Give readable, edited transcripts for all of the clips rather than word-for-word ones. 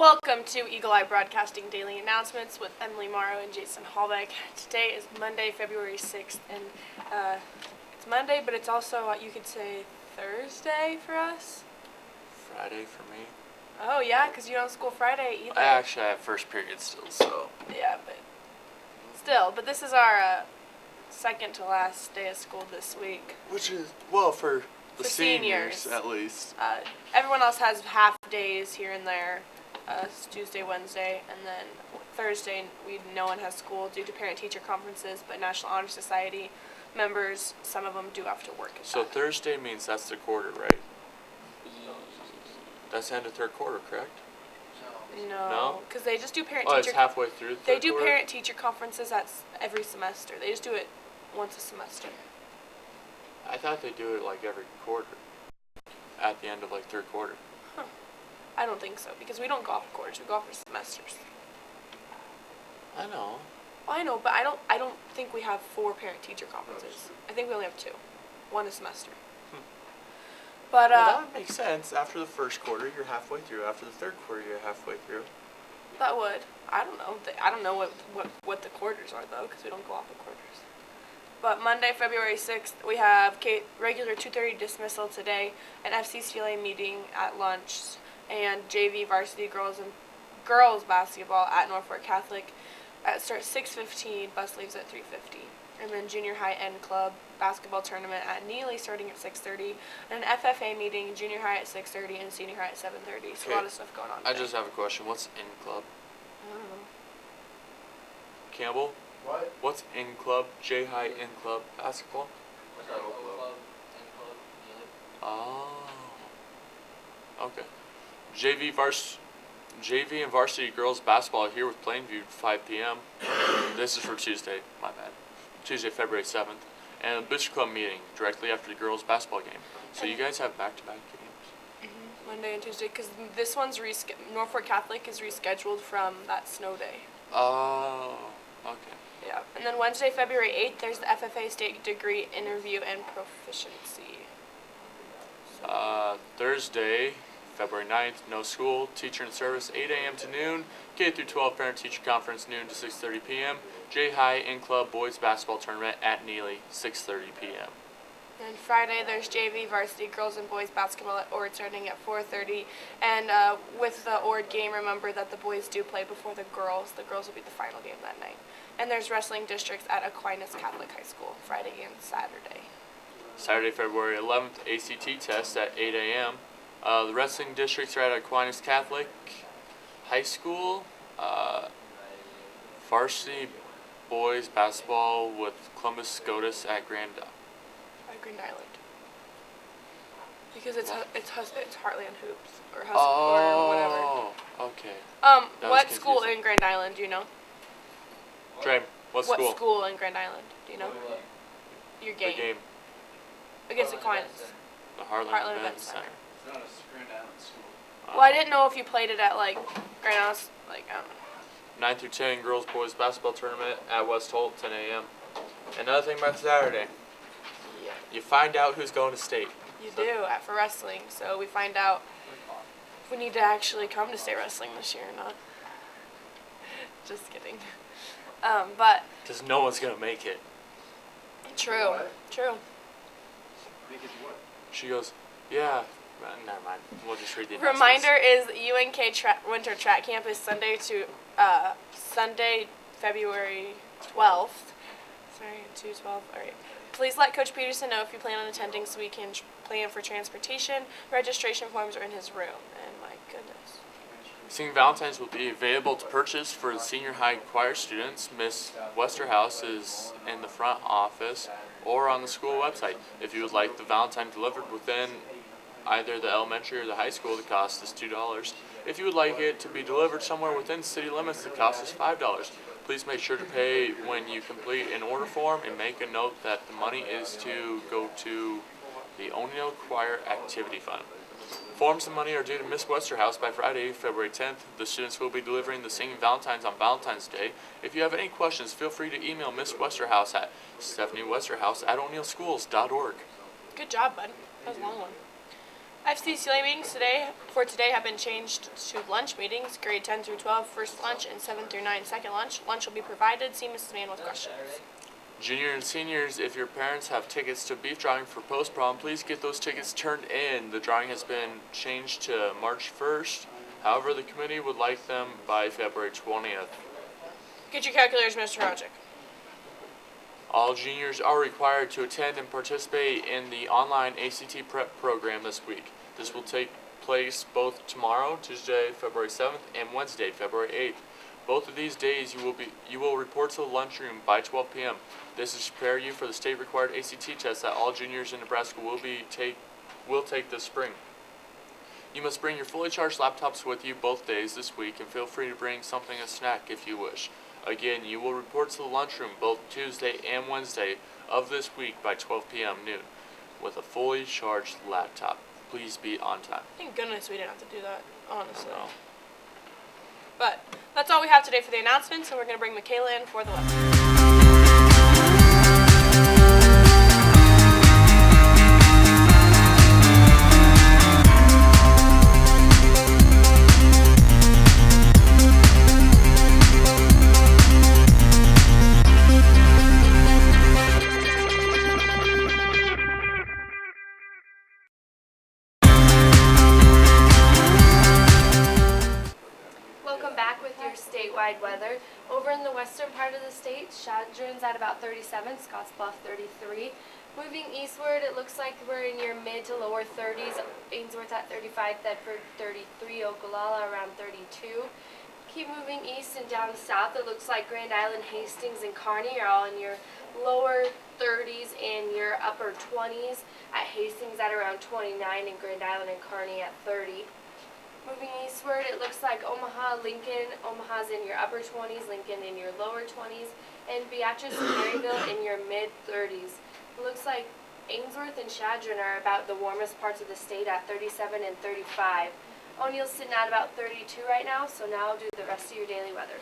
Welcome to Eagle Eye Broadcasting Daily Announcements with Emily Morrow and Jason Hallbeck. Today is Monday, February 6th, and it's Monday, but it's also, you could say, Thursday for us. Friday for me. Oh, yeah, because you don't school Friday either. I actually have first period still, so. Yeah, but still. But this is our second to last day of school this week. Which is, well, for the For seniors, at least. Everyone else has half days here and there. It's Tuesday, Wednesday, and then Thursday no one has school due to parent-teacher conferences, but National Honor Society members, some of them do have to work. So Thursday means that's the quarter, right? That's the end of third quarter, correct? No, because they just do Oh, parent-teacher. it's halfway through the They third do quarter? parent-teacher conferences every semester. They just do it once a semester. I thought they do it like every quarter. At the end of like third quarter. I don't think so, because we don't go off of quarters, we go off of semesters. I know. Well, I know, but I don't think we have 4 parent-teacher conferences. I think we only have 2. One a semester. But Well, that makes sense. After the first quarter, you're halfway through. After the third quarter, you're halfway through. that would. I don't know. I don't know what the quarters are, though, because we don't go off of quarters. But Monday, February 6th, we have regular 2:30 dismissal today, an FCCLA meeting at lunch, and JV varsity girls basketball at Norfolk Catholic. It starts 6:15, bus leaves at 3:50. And then junior high N club basketball tournament at Neely starting at 6:30. And an FFA meeting, junior high at 6:30 and senior high at 7:30. So a lot of stuff going on today. I just have a question. What's in club? I don't know. Campbell? What? What's in club? J-High in club basketball? Oh. Okay. JV and varsity girls basketball here with Plainview 5 p.m. This is for Tuesday, my bad. Tuesday, February 7th. And a Booster Club meeting directly after the girls basketball game. So you guys have back-to-back games. Monday and Tuesday, because this one's Norfolk Catholic is rescheduled from that snow day. Oh, okay. Yeah. And then Wednesday, February 8th, there's the FFA state degree interview and proficiency. Thursday, February 9th, no school, teacher in service 8 a.m. to noon, K through 12 parent-teacher conference noon to 6:30 p.m., J-High in-club boys basketball tournament at Neely 6:30 p.m. And Friday, there's JV varsity girls and boys basketball at Ord starting at 4:30. And with the Ord game, remember that the boys do play before the girls. The girls will be the final game that night. And there's wrestling districts at Aquinas Catholic High School Friday and Saturday. Saturday, February 11th, ACT test at 8 a.m. The wrestling districts are at Aquinas Catholic High School. Varsity boys basketball with Columbus Scotus at Grand Island. Because it's Heartland Hoops or or whatever. Oh, okay. That What was school confusing. in Grand Island do you know? Trey, what school? What school in Grand Island do you know? Your The game. game. Against Aquinas. The Heartland Event Center. It's not a Grand Island school. Well, I didn't know if you played it at like Grand Island, like I don't know. 9 through 10 girls boys basketball tournament at West Holt 10 a.m. Another thing about Saturday, Yeah. you find out who's going to state. You do for wrestling, so we find out if we need to actually come to state wrestling this year or not. Just kidding. But Because no one's going to make it. true. Make it what? She goes, yeah. Never mind. We'll just read the Reminder is UNK Winter Track Camp is Sunday, February 12th. Sorry, 2/12. All right. Please let Coach Peterson know if you plan on attending so we can plan for transportation. Registration forms are in his room. And my goodness. Singing Valentine's will be available to purchase for the senior high choir students. Miss Westerhouse is in the front office or on the school website. If you would like the Valentine delivered within either the elementary or the high school, the cost is $2. If you would like it to be delivered somewhere within city limits, the cost is $5. Please make sure to pay when you complete an order form and make a note that the money is to go to the O'Neill Choir Activity Fund. Forms and money are due to Miss Westerhouse by Friday, February 10th. The students will be delivering the Singing Valentines on Valentine's Day. If you have any questions, feel free to email Miss Westerhouse at stephaniewesterhouse@o'neillschools.org. Good job, bud. That was a long one. FCCLA meetings today have been changed to lunch meetings. Grade 10 through 12 first lunch and 7 through 9 second lunch. Lunch will be provided. See Mrs. Mann with questions. Junior and seniors, if your parents have tickets to beef drawing for post-prom, please get those tickets turned in. The drawing has been changed to March 1st. However, the committee would like them by February 20th. Get your calculators, Mr. Hojic. All juniors are required to attend and participate in the online ACT prep program this week. This will take place both tomorrow, Tuesday, February 7th, and Wednesday, February 8th. Both of these days you will report to the lunchroom by 12 p.m. This is to prepare you for the state-required ACT test that all juniors in Nebraska will take this spring. You must bring your fully charged laptops with you both days this week, and feel free to bring something a snack if you wish. Again, you will report to the lunchroom both Tuesday and Wednesday of this week by 12 p.m. noon with a fully charged laptop. Please be on time. Thank goodness we didn't have to do that, honestly. No. But that's all we have today for the announcements, and we're going to bring Michaela in for the weather. Statewide weather. Over in the western part of the state, Chadron's at about 37, Scottsbluff 33. Moving eastward, it looks like we're in your mid to lower 30s. Ainsworth at 35, Thedford 33, Ogallala around 32. Keep moving east and down south, it looks like Grand Island, Hastings, and Kearney are all in your lower 30s and your upper 20s. At Hastings at around 29, and Grand Island and Kearney at 30. Moving eastward, it looks like Omaha, Lincoln. Omaha's in your upper 20s, Lincoln in your lower 20s, and Beatrice and Maryville in your mid-30s. It looks like Ainsworth and Chadron are about the warmest parts of the state at 37 and 35. O'Neill's sitting at about 32 right now, so now I'll do the rest of your daily weather.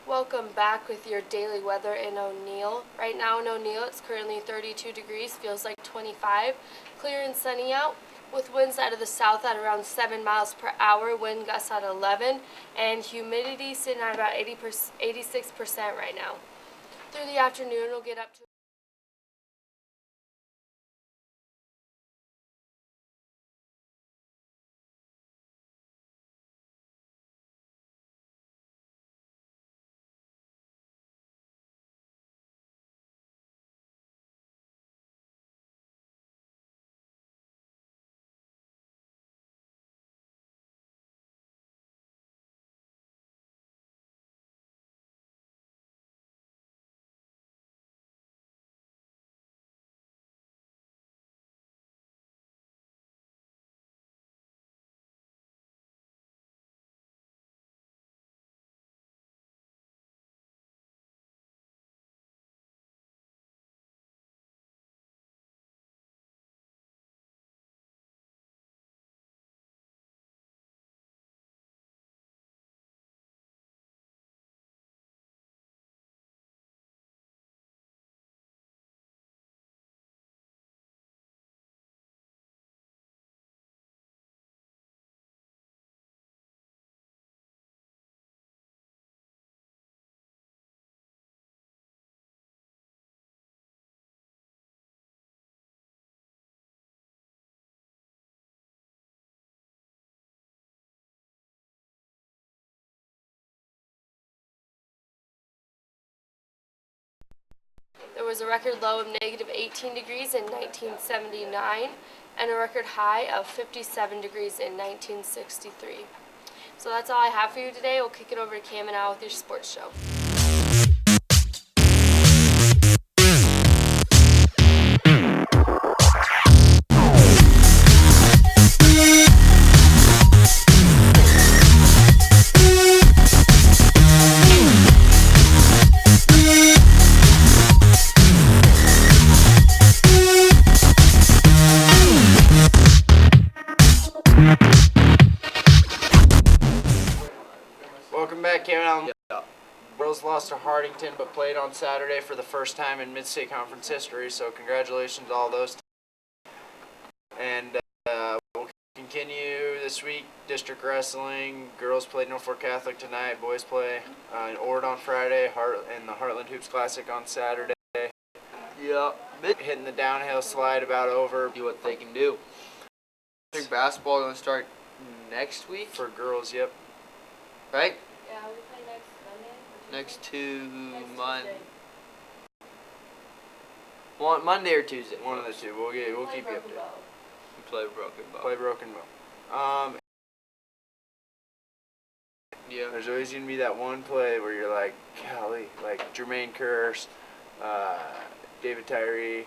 Welcome back with your daily weather in O'Neill. Right now in O'Neill, it's currently 32 degrees, feels like 25. Clear and sunny out, with winds out of the south at around 7 miles per hour, wind gusts at 11, and humidity sitting at about 86% right now. Through the afternoon, it'll get up to There was a record low of negative 18 degrees in 1979 and a record high of 57 degrees in 1963. So that's all I have for you today. We'll kick it over to Cam and Al with your sports show. lost to Hardington, but played on Saturday for the first time in Mid-State Conference history. So congratulations to all those teams. And we'll continue this week. District wrestling. Girls played Norfolk Catholic tonight. Boys play in Ord on Friday. And the Heartland Hoops Classic on Saturday. Yeah. Hitting the downhill slide about over See what they can do. District basketball going to start next week, for girls. Yep. right? Yeah, we play next Monday. Next two Next Monday. Tuesday. Monday or Tuesday. One of the two. We'll We play keep you Broken updated. Bow. We play Broken Bow. Play Broken Bow. Yeah. There's always gonna be that one play where you're like, golly, like Jermaine Kearse, David Tyree,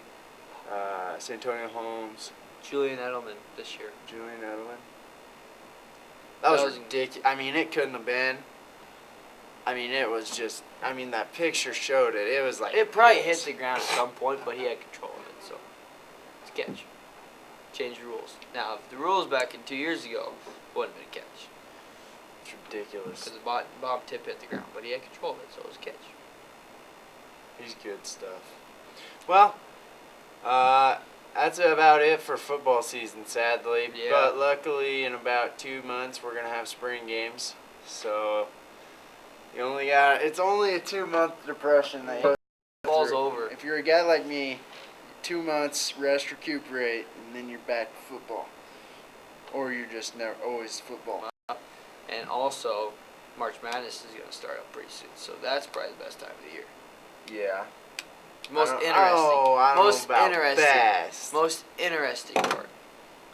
Santonio Holmes, Julian Edelman this year. Julian Edelman. That was That was- ridiculous. I mean, it couldn't have been. I mean, it was just. I mean, that picture showed it. It was like It probably hit the ground at some point, but he had control of it, so it's a catch. Change the rules. Now, if the rules back in 2 years ago, it wouldn't have been a catch. It's ridiculous. Because the bomb tip hit the ground, but he had control of it, so it was a catch. He's good stuff. Well, that's about it for football season, sadly. Yeah. But luckily, in about 2 months, we're gonna have spring games. So it's only a 2-month depression that you Ball's over. If you're a guy like me, 2 months rest, recuperate, and then you're back to football, or you're just never always football. And also, March Madness is going to start up pretty soon, so that's probably the best time of the year. Yeah. Most I don't most know about interesting. best. Most interesting part.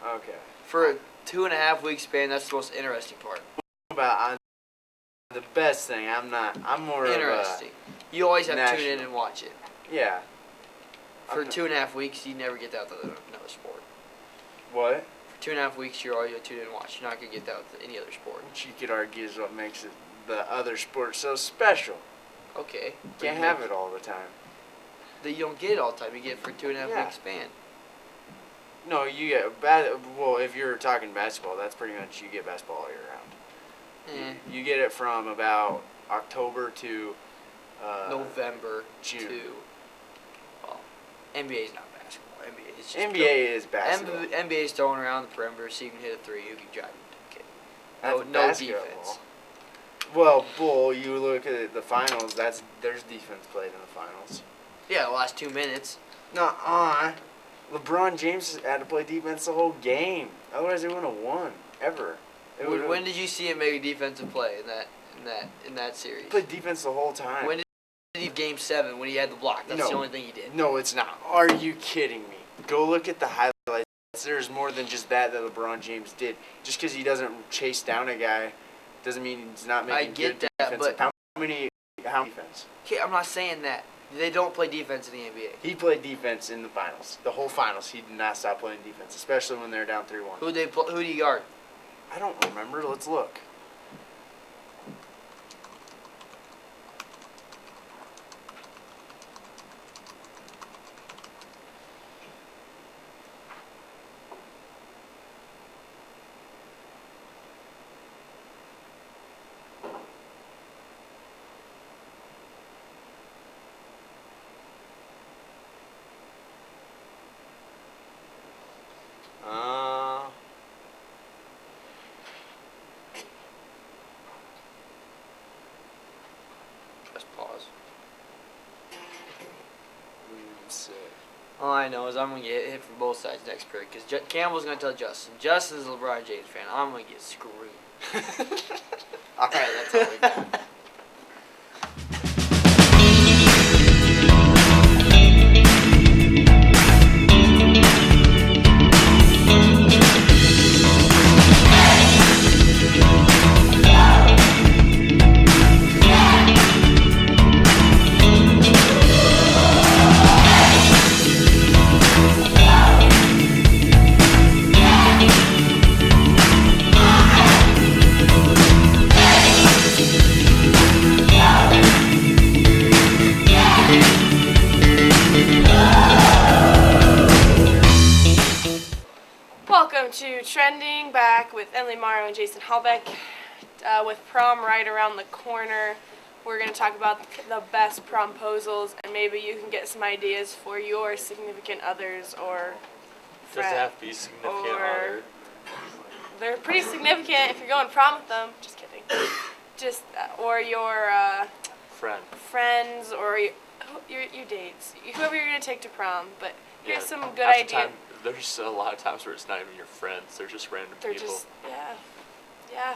Okay. For a 2.5 week span, that's the most interesting part. About the best thing. I'm more Interesting. You always have to tune in national. and watch it. of a yeah. For Okay. 2.5 weeks, you never get that with another sport. What? For 2.5 weeks, you're always going to tune in and watch. You're not going to get that with any other sport. Which you could argue is what makes it the other sport so special. Okay. Can't have it all the time. That you don't get it all the time. You get it for a 2.5 Yeah. week span. No, you get well, if you're talking basketball, that's pretty much you get basketball all year round. Eh. You get it from about October to November June. to, well, NBA is not basketball. NBA is just NBA is basketball. NBA is throwing around the perimeter, so you can hit a three, you can drive it. Okay. That's No basketball. defense. Well, Bull, you look at the finals. There's defense played in the finals. Yeah, the last 2 minutes. Nuh-uh. LeBron James had to play defense the whole game. Otherwise, they wouldn't have won ever. It would've- When did you see him make a defensive play in that series? He played defense the whole time. When did he Game 7 when he had the block? That's No. the only thing he did. No, it's not. Are you kidding me? Go look at the highlights. There's more than just that LeBron James did. Just because he doesn't chase down a guy doesn't mean he's not making I get good that, defensive. but- How defense? Okay, I'm not saying that. They don't play defense in the NBA. He played defense in the finals. The whole finals, he did not stop playing defense, especially when they're down 3-1. Who do you guard? I don't remember. Let's look. Just pause. Let's see. All I know is I'm going to get hit from both sides next period because Campbell's going to tell Justin. Justin's a LeBron James fan. I'm going to get screwed. All right, that's all we got. Welcome to Trending, back with Emily Morrow and Jason Halbeck. With prom right around the corner, We're going to talk about the best promposals, and maybe you can get some ideas for your significant others or Does it friends. have to be significant or- other? They're pretty significant if you're going prom with them. Just kidding. Just or your Friend. friends or your dates, whoever you're gonna take to prom. But here's Yeah, some good half the ideas. time, there's a lot of times where it's not even your friends; they're just random They're people. just yeah.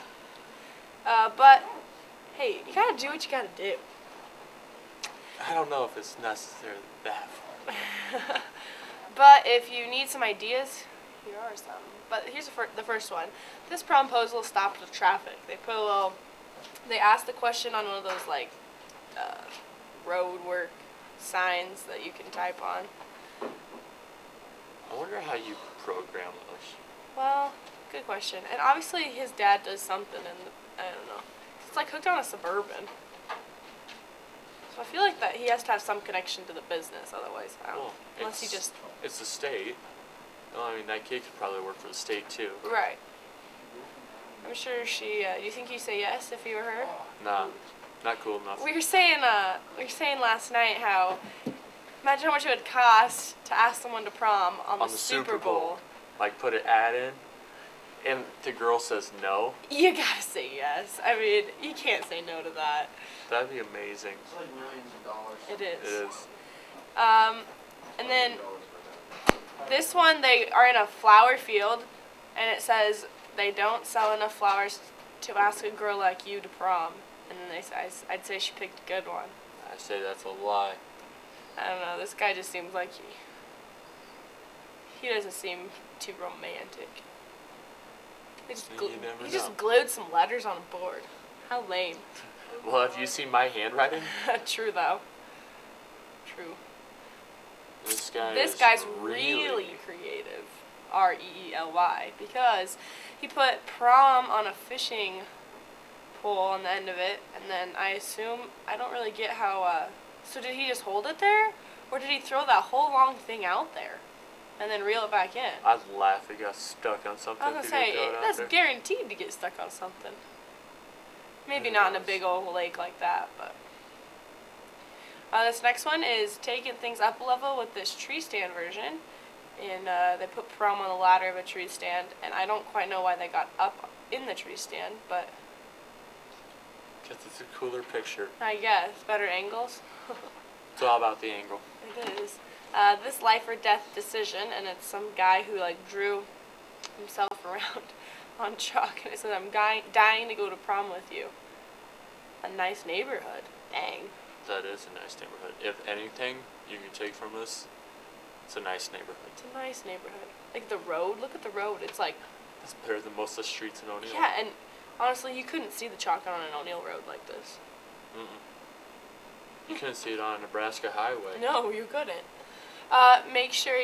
But hey, you gotta do what you gotta do. I don't know if it's necessarily that far. But if you need some ideas, here are some. But here's the first one. This promposal stopped the traffic. They asked the question on one of those like road work signs that you can type on. I wonder how you program those. Well, good question. And obviously his dad does something, and I don't know. It's like hooked on a Suburban. So I feel like that he has to have some connection to the business, otherwise I don't. Well, Unless he it's- just It's the state. Well, I mean, that kid could probably work for the state too. right. I'm sure she. Do you think you say yes if you were her? Nah, not cool enough. We were saying last night how imagine how much it would cost to ask someone to prom on the Super Bowl. Like, put an ad in, and the girl says no. You gotta say yes. I mean, you can't say no to that. That'd be amazing. It's like millions of dollars. It It is. is. And then this one, they are in a flower field, and it says they don't sell enough flowers to ask a girl like you to prom. And then they say, I'd say she picked a good one. I say that's a lie. I don't know. This guy just seems like he doesn't seem too romantic. You never He just know. glued some letters on a board. How lame. Well, have you seen my handwriting? True though. True. This guy. This is guy's really creative. REELY, because he put prom on a fishing pole on the end of it, and then I don't really get how. So did he just hold it there, or did he throw that whole long thing out there, and then reel it back in? I'd laugh if it got stuck on something. I was if gonna he did say throw it out that's there. guaranteed to get stuck on something. Maybe Who not in a knows? big old lake like that, but. This next one is taking things up a level with this tree stand version, and they put prom on the ladder of a tree stand, and I don't quite know why they got up in the tree stand, but 'Cause it's a cooler picture. I guess better angles. It's all about the angle. It is. This life or death decision, and it's some guy who like drew himself around on chalk, and it says, "I'm dying to go to prom with you." A nice neighborhood. Dang. That is a nice neighborhood. If anything you can take from this, it's a nice neighborhood. It's a nice neighborhood. Like the road. Look at the road. It's like It's better than most of the streets in O'Neill. yeah, and honestly, you couldn't see the chalk on an O'Neill road like this. Mm-mm. You couldn't see it on a Nebraska highway. No, you couldn't. Make sure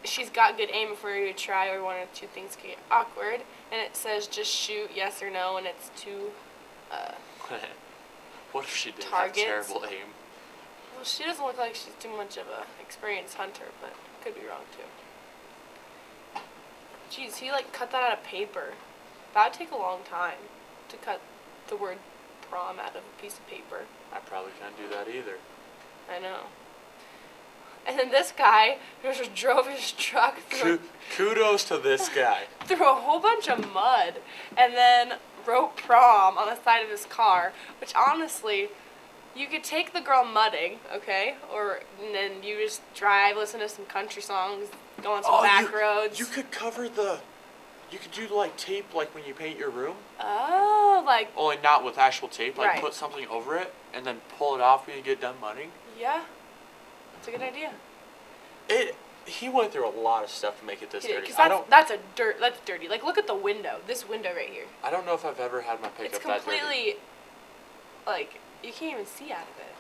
she's got good aim before you try, or one or two things get awkward. And it says just shoot yes or no, and it's two. What if she did Targets. have terrible aim? Well, she doesn't look like she's too much of a experienced hunter, but could be wrong too. Jeez, he like cut that out of paper. That would take a long time to cut the word prom out of a piece of paper. I probably can't do that either. I know. And then this guy just drove his truck through, Kudos to this guy. through a whole bunch of mud, and then wrote prom on the side of his car, which honestly, you could take the girl mudding, okay? And then you just drive, listen to some country songs, go on some back roads. You could cover the. You could do like tape, like when you paint your room. Oh, like, Only not with actual tape. Like Right. put something over it and then pull it off when you get done mudding. yeah, that's a good idea. He went through a lot of stuff to make it this dirty. Because I don't. that's dirty. Like, look at the window. This window right here. I don't know if I've ever had my pickup It's that dirty. completely, like, you can't even see out of it.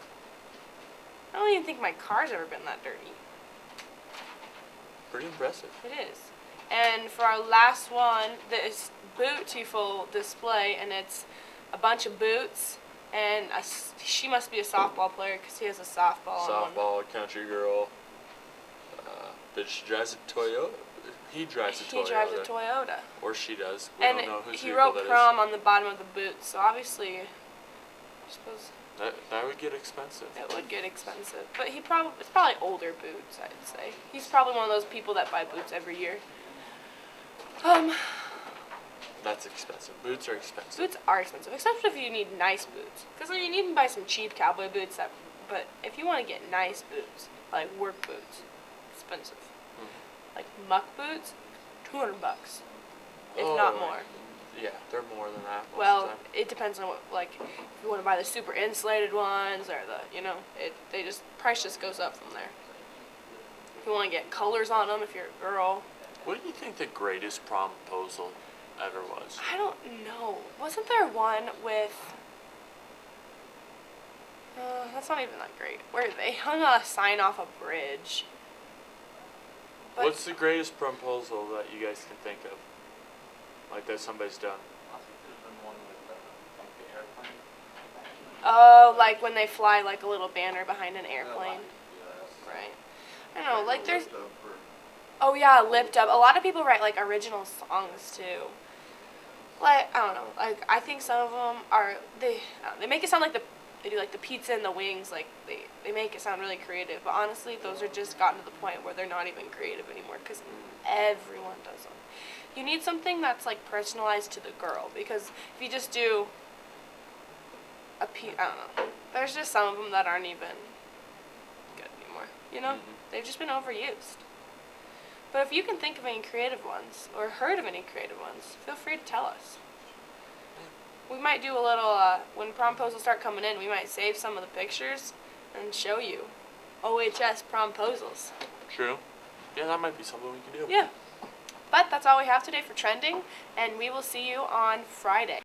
I don't even think my car's ever been that dirty. Pretty impressive. It is. And for our last one, this Bootiful display, and it's a bunch of boots, and she must be a softball player because he has a softball on one. Softball, country girl. But she drives a Toyota. He drives a Toyota. He drives a Toyota. Or she does. We And don't know whose he vehicle wrote that is. prom on the bottom of the boot, so obviously, I suppose That would get expensive. It would get expensive, but it's probably older boots. I'd say he's probably one of those people that buy boots every year. That's expensive. Boots are expensive. Boots are expensive, especially if you need nice boots. Because you need to buy some cheap cowboy boots. But if you want to get nice boots, like work boots, expensive. Like muck boots, $200, if not Oh, more. Yeah, they're more than that most of Well, the time. it depends on what, like, if you want to buy the super insulated ones or price just goes up from there. If you want to get colors on them, if you're a girl, What do you think the greatest promposal ever was? I don't know. Wasn't there one with, that's not even that great, where they hung a sign off a bridge. But What's the greatest proposal that you guys can think of? Like that somebody's done? I think there's been one with the airplane. oh, like when they fly like a little banner behind an airplane. Right. I don't know, like there's, oh yeah, lipped up. A lot of people write like original songs too. Like, I don't know, like I think some of them are, they make it sound like they do like the pizza and the wings, like they make it sound really creative, but honestly those are just gotten to the point where they're not even creative anymore because everyone does them. You need something that's like personalized to the girl, because if you just do I don't know, there's just some of them that aren't even good anymore, you know? They've just been overused. But if you can think of any creative ones, or heard of any creative ones, feel free to tell us. We might do a little, when promposals start coming in, we might save some of the pictures and show you OHS promposals. True. Yeah, that might be something we can do. Yeah. But that's all we have today for trending, and we will see you on Friday.